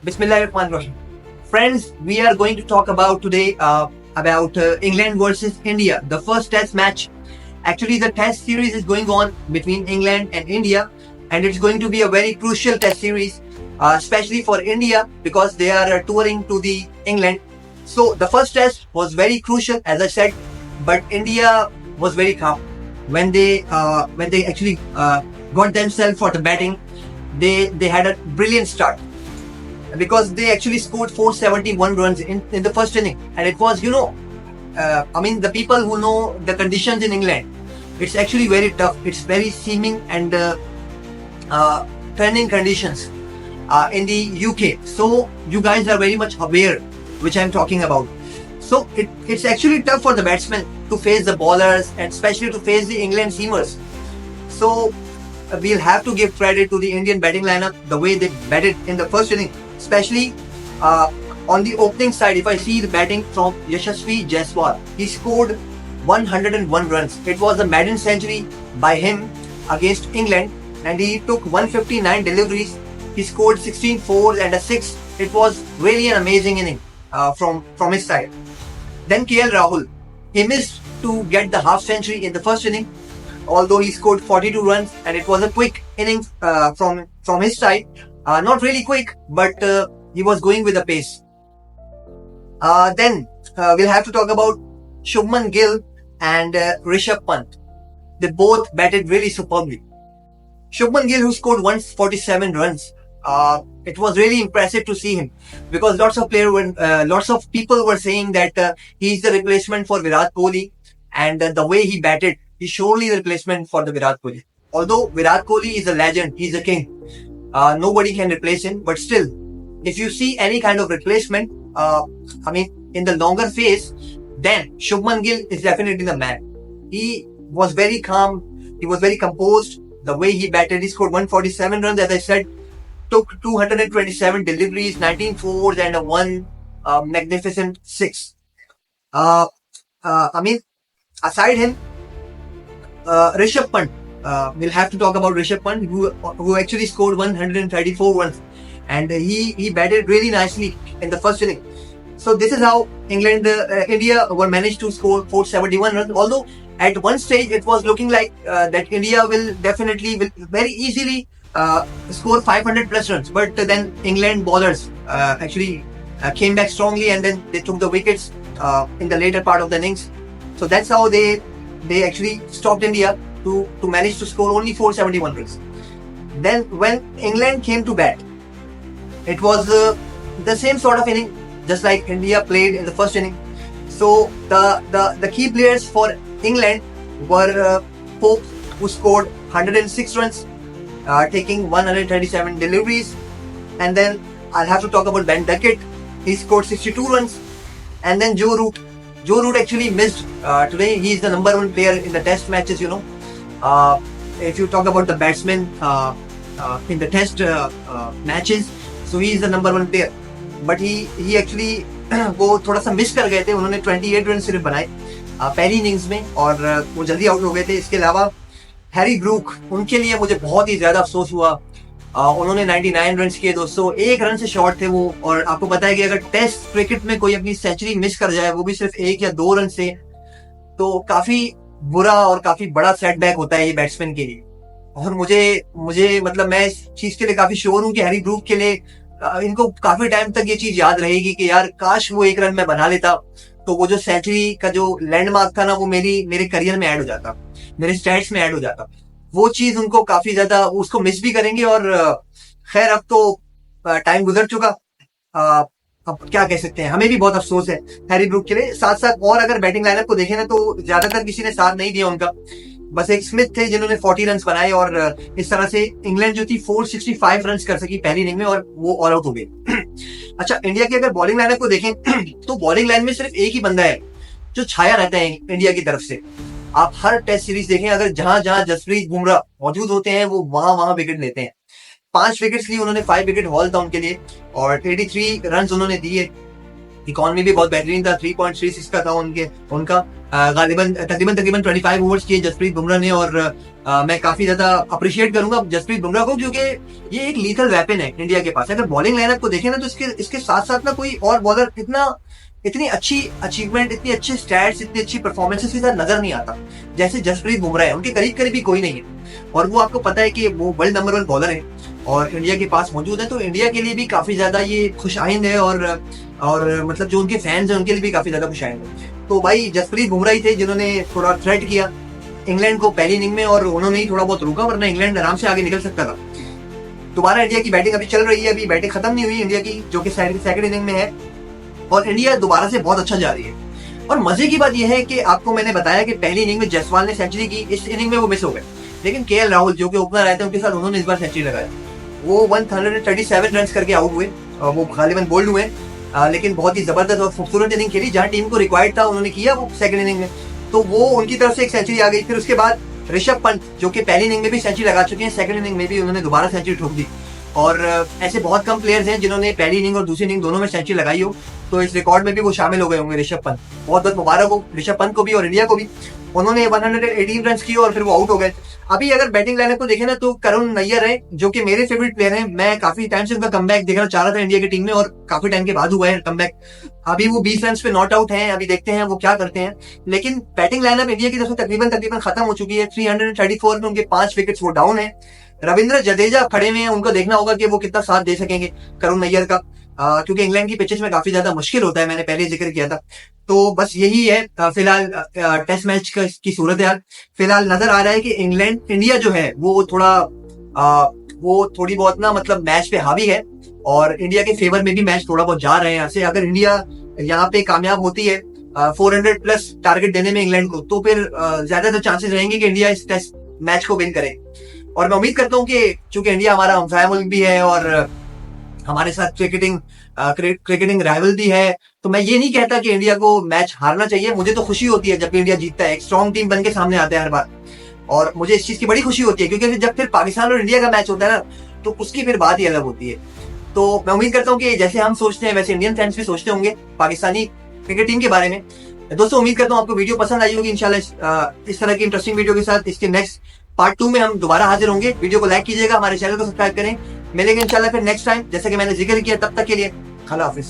Bismillahirrahmanirrahim. Friends, we are going to talk about today about England versus India, the first test match. Actually, the test series is going on between England and India, and it's going to be a very crucial test series, especially for India because they are touring to the England. So the first test was very crucial, as I said, but India was very calm when they actually got themselves for the batting. They had a brilliant start because they actually scored 471 runs in the first inning. And it was, the people who know the conditions in England, it's actually very tough. It's very seeming and turning conditions in the UK. So you guys are very much aware which I'm talking about. So it's actually tough for the batsmen to face the bowlers and especially to face the England seamers. So we'll have to give credit to the Indian batting lineup, the way they batted in the first inning, especially on the opening side. If I see the batting from Yashasvi Jaiswal, he scored 101 runs. It was a maiden century by him against England, and he took 159 deliveries. He scored 16 fours and a 6. It was really an amazing inning from his side. Then KL Rahul, he missed to get the half century in the first inning, although he scored 42 runs, and it was a quick inning from his side. Not really quick, but he was going with the pace. Then we'll have to talk about Shubman Gill and Rishabh Pant. They both batted really superbly. Shubman Gill, who scored 147 runs, it was really impressive to see him because lots of people were saying that he's the replacement for Virat Kohli, and the way he batted, he's surely the replacement for the Virat Kohli. Although Virat Kohli is a legend, he's a king. Nobody can replace him, but still, if you see any kind of replacement, in the longer phase, then Shubman Gill is definitely the man. He was very calm, he was very composed. The way he batted, he scored 147 runs, as I said, took 227 deliveries, 19 fours, and a one magnificent 6. Aside him, Rishabh Pant. We'll have to talk about Rishabh Pant, who actually scored 134 runs, and he batted really nicely in the first inning. So this is how India were managed to score 471 runs. Although at one stage it was looking like that India will very easily score 500 plus runs, but then England bowlers actually came back strongly, and then they took the wickets in the later part of the innings. So that's how they actually stopped India to manage to score only 471 runs. Then when England came to bat, it was the same sort of inning, just like India played in the first inning. So the key players for England were Pope, who scored 106 runs, taking 137 deliveries. And then I'll have to talk about Ben Duckett. He scored 62 runs. And then Joe Root. Joe Root actually missed today. He's the number one player in the test matches, if you talk about the batsmen in the test matches, so he is the number one player. But he actually वो थोड़ा सा miss कर गए थे. उन्होंने 28 run सिर्फ बनाए पहली इनिंग्स में, और वो जल्दी आउट हो गए थे. इसके अलावा हैरी ब्रूक, उनके लिए मुझे बहुत ही ज्यादा अफसोस हुआ. उन्होंने 99 रन किए दोस्तों, 1 रन से शॉर्ट थे वो. और आपको पता है कि अगर टेस्ट क्रिकेट में कोई अपनी सेंचुरी मिस कर जाए, वो भी सिर्फ 1 या 2 रन से, तो काफी बुरा और काफी बड़ा सेटबैक होता है ये बैट्समैन के लिए. और मुझे मतलब मैं इस चीज के लिए काफी श्योर हूँ कि हैरी ब्रूक के लिए इनको काफी टाइम तक ये चीज याद रहेगी कि यार काश वो 1 रन में बना लेता, तो वो जो सेंचुरी का जो लैंडमार्क था ना, वो मेरे करियर में ऐड हो जाता, मेरे स्टैट्स में ऐड हो जाता. वो चीज उनको काफी ज्यादा, उसको मिस भी करेंगे. और खैर, अब तो टाइम गुजर चुका. अब क्या कह सकते हैं, हमें भी बहुत अफसोस है हैरी ब्रूक के लिए. साथ साथ और अगर बैटिंग लाइनअप को देखें ना, तो ज्यादातर किसी ने साथ नहीं दिया उनका. बस एक स्मिथ थे जिन्होंने 40 रन बनाए, और इस तरह से इंग्लैंड जो थी 465 रन कर सकी पहली इनिंग में, और वो ऑल आउट हो गई. अच्छा, इंडिया की अगर बॉलिंग लाइनअप को देखें तो बॉलिंग लाइन में सिर्फ एक ही बंदा है जो छाया रहता है इंडिया की तरफ से. आप हर टेस्ट सीरीज देखें, अगर जहां जहां जसप्रीत बुमराह मौजूद होते हैं, वो वहां विकेट लेते हैं. 5 विकेट लिए उन्होंने, 5 विकेट हॉल था उनके लिए, और 83 रन उन्होंने दिए. इकोनॉमी भी बहुत बेहतरीन था, 3.36 का था उनका. गालिबन तकरीबन तकरीबन 25 ओवर्स किए जसप्रीत बुमराह ने, और मैं काफी ज्यादा अप्रिशिएट करूंगा जसप्रीत बुमराह को, क्योंकि ये एक लीथल वेपन है इंडिया के पास। अगर बॉलिंग लाइनअप को देखें ना, तो इसके साथ साथ ना कोई और बॉलर इतनी अच्छी अचीवमेंट, इतनी अच्छी स्टैट्स, इतनी अच्छी परफॉर्मेंसेस के साथ नजर नहीं आता जैसे जसप्रीत बुमराह है। उनके करीब करीब भी कोई नहीं है, और वो आपको पता है कि वो वर्ल्ड नंबर 1 बॉलर है और इंडिया के पास मौजूद है, तो इंडिया के लिए भी काफी ज्यादा ये खुशाइंद है, और मतलब जो उनके फैंस हैं उनके लिए भी काफी ज्यादा खुशाइंद है। तो भाई जसप्रीत बुमराह ही थे जिन्होंने थोड़ा थ्रेट किया इंग्लैंड को पहली इनिंग में, और उन्होंने ही थोड़ा बहुत रुका, वरना इंग्लैंड आराम से आगे निकल सकता था। दोबारा इंडिया की बैटिंग अभी चल रही है, अभी बैटिंग खत्म नहीं हुई इंडिया की, जो कि सेकंड इनिंग में है, और इंडिया दोबारा से बहुत अच्छा जा रही है। और मजे की बात यह है कि आपको मैंने बताया कि पहली इनिंग में जायसवाल ने सेंचुरी की, इस इनिंग में वो मिस हो गए, लेकिन केएल राहुल जो कि ओपनर आए थे उनके साथ उन्होंने इस बार सेंचुरी लगाया। वो 137 रन करके आउट हुए, वो गालिबन बोल्ड हुए, लेकिन बहुत ही जबरदस्त और खूबसूरत इनिंग खेली, जहां टीम को रिक्वायर्ड था उन्होंने किया वो सेकंड इनिंग में, तो वो उनकी तरफ से एक सेंचुरी आ गई। फिर उसके बाद ऋषभ पंत जो कि पहली इनिंग में भी सेंचुरी लगा चुके हैं, सेकंड इनिंग में भी उन्होंने दोबारा सेंचुरी ठोक दी, और ऐसे बहुत कम प्लेयर्स हैं जिन्होंने पहली इनिंग और दूसरी इनिंग दोनों में सेंचुरी लगाई हो, तो इस रिकॉर्ड में भी वो शामिल हो गए होंगे ऋषभ पंत। बहुत बहुत मुबारक हो ऋषभ पंत को भी और इंडिया को भी, उन्होंने 118 रन किए और फिर वो आउट हो गए। अभी अगर बैटिंग लाइनअप को देखें ना, तो करुण नैयर है जो कि मेरे फेवरेट प्लेयर हैं, मैं काफी टाइम से उनका कमबैक देखना चाह रहा था इंडिया की टीम में, और काफी टाइम के बाद हुआ है कमबैक। अभी वो 20 रन पे नॉट आउट हैं, अभी देखते हैं वो क्या करते हैं, लेकिन बैटिंग लाइनअप इंडिया की तरफ से तकरीबन खत्म हो चुकी है। 334 में उनके 5 विकेट्स वो डाउन है। रविंद्र जडेजा खड़े हुए हैं, उनको देखना होगा कि वो कितना साथ दे सकेंगे करुण नैयर का, क्योंकि इंग्लैंड की पिचेस में काफी ज्यादा मुश्किल होता है, मैंने पहले जिक्र किया था। तो बस यही है फिलहाल टेस्ट मैच की सूरत हाल। फिलहाल नजर आ रहा है कि इंडिया जो है वो थोड़ी बहुत ना मतलब मैच पे हावी है, और इंडिया के फेवर में भी मैच थोड़ा बहुत जा रहे हैं यहाँ से। अगर इंडिया यहाँ पे कामयाब होती है 400 प्लस टारगेट देने में इंग्लैंड को, तो फिर ज्यादातर चांसेस रहेंगे कि इंडिया इस टेस्ट मैच को विन करे। और मैं उम्मीद करता हूँ कि चूंकि इंडिया हमारा हमसाया मुल्क भी है और हमारे साथ क्रिकेटिंग राइवल भी है, तो मैं ये नहीं कहता कि इंडिया को मैच हारना चाहिए। मुझे तो खुशी होती है जब इंडिया जीतता है, एक स्ट्रॉन्ग टीम बन के सामने आते हैं हर बार, और मुझे इस चीज की बड़ी खुशी होती है, क्योंकि जब फिर पाकिस्तान और इंडिया का मैच होता है ना, तो उसकी फिर बात ही अलग होती है। तो मैं उम्मीद करता हूँ कि जैसे हम सोचते हैं वैसे इंडियन फैंस भी सोचते होंगे पाकिस्तानी क्रिकेट टीम के बारे में। दोस्तों उम्मीद करता हूँ आपको वीडियो पसंद आई होगी इंशाल्लाह। इस तरह की इंटरेस्टिंग वीडियो के साथ इसके नेक्स्ट पार्ट 2 में हम दोबारा हाजिर होंगे। वीडियो को लाइक कीजिएगा, हमारे चैनल को सब्सक्राइब करें। मिलेंगे इंशाल्लाह फिर नेक्स्ट टाइम, जैसे कि मैंने जिक्र किया। तब तक के लिए अल्लाह हाफिज।